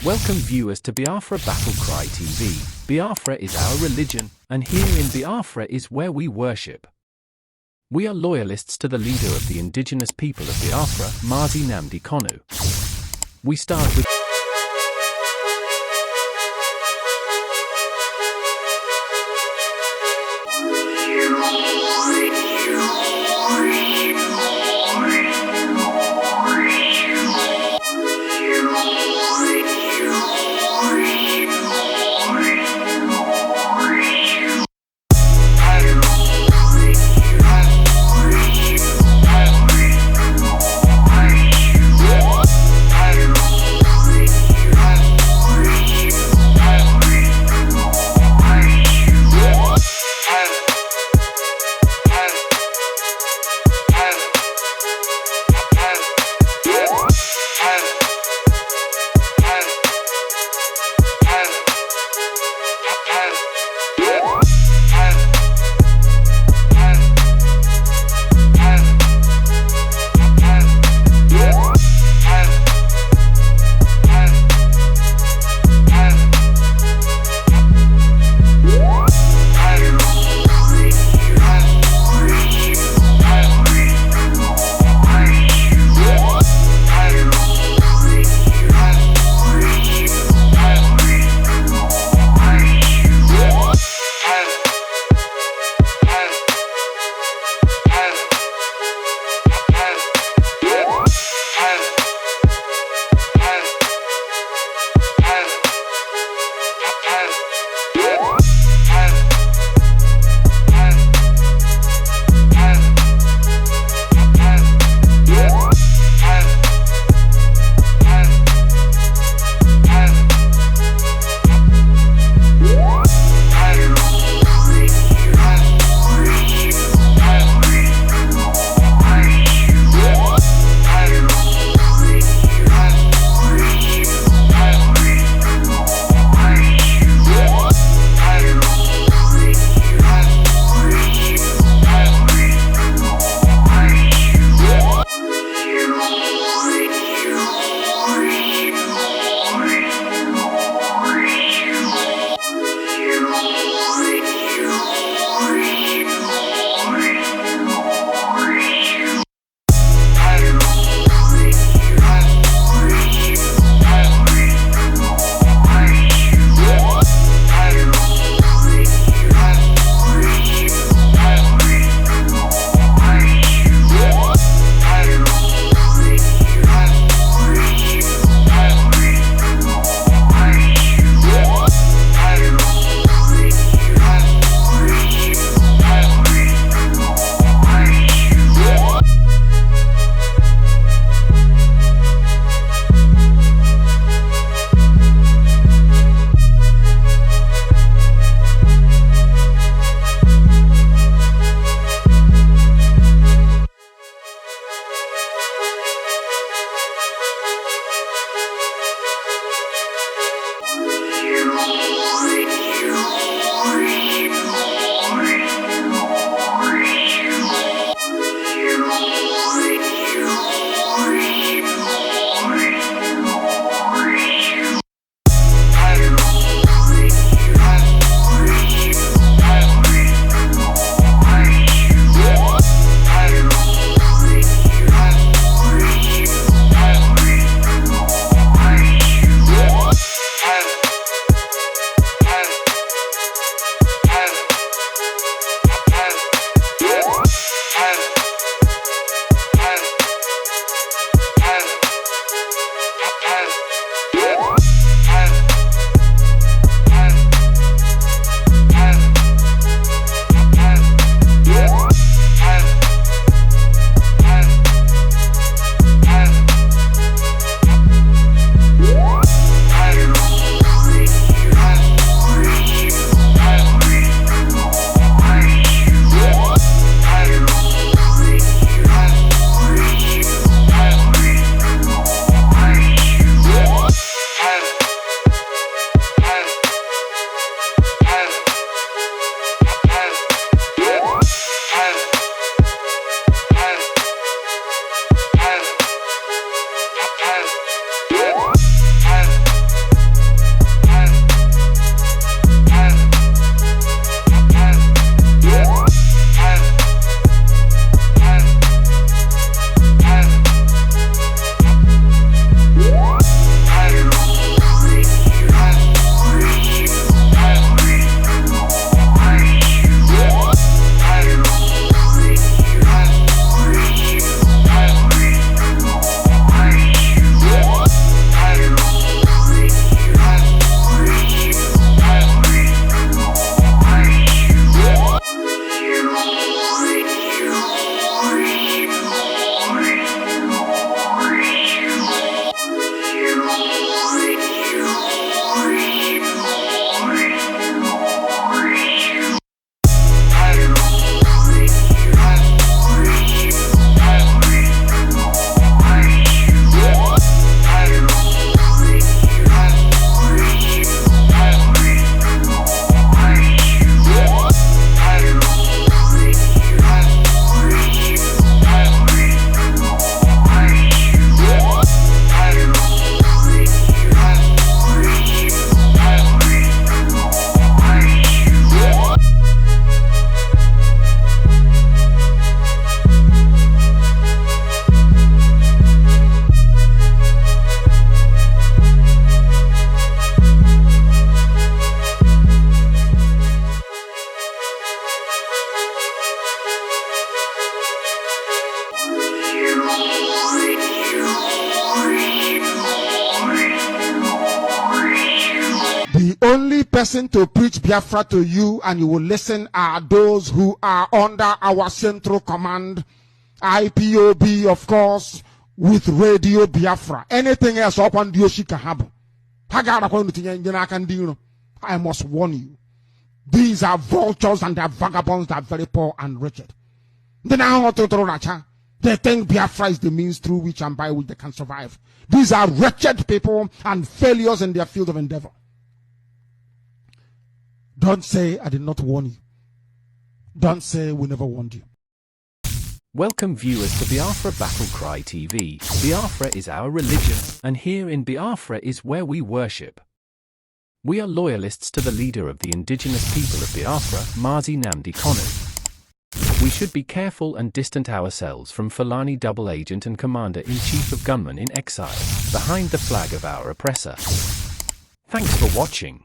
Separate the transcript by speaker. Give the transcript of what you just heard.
Speaker 1: Welcome viewers to Biafra Battle Cry TV. Biafra is our religion, and here in Biafra is where we worship. We are loyalists to the leader of the indigenous people of Biafra, Mazi Nnamdi Kanu. We start with
Speaker 2: The only person to preach Biafra to you and you will listen are those who are under our central command, IPOB, of course, with Radio Biafra. Anything else, I must warn you. These are vultures and they are vagabonds that are very poor and wretched. They think Biafra is the means through which and by which they can survive. These are wretched people and failures in their field of endeavor. Don't say I did not warn you. Don't say we never warned you.
Speaker 1: Welcome viewers to Biafra Battle Cry TV. Biafra is our religion, and here in Biafra is where we worship. We are loyalists to the leader of the indigenous people of Biafra, Mazi Nnamdi Kanu. We should be careful and distant ourselves from Fulani double agent and commander-in-chief of gunmen in exile, behind the flag of our oppressor. Thanks for watching.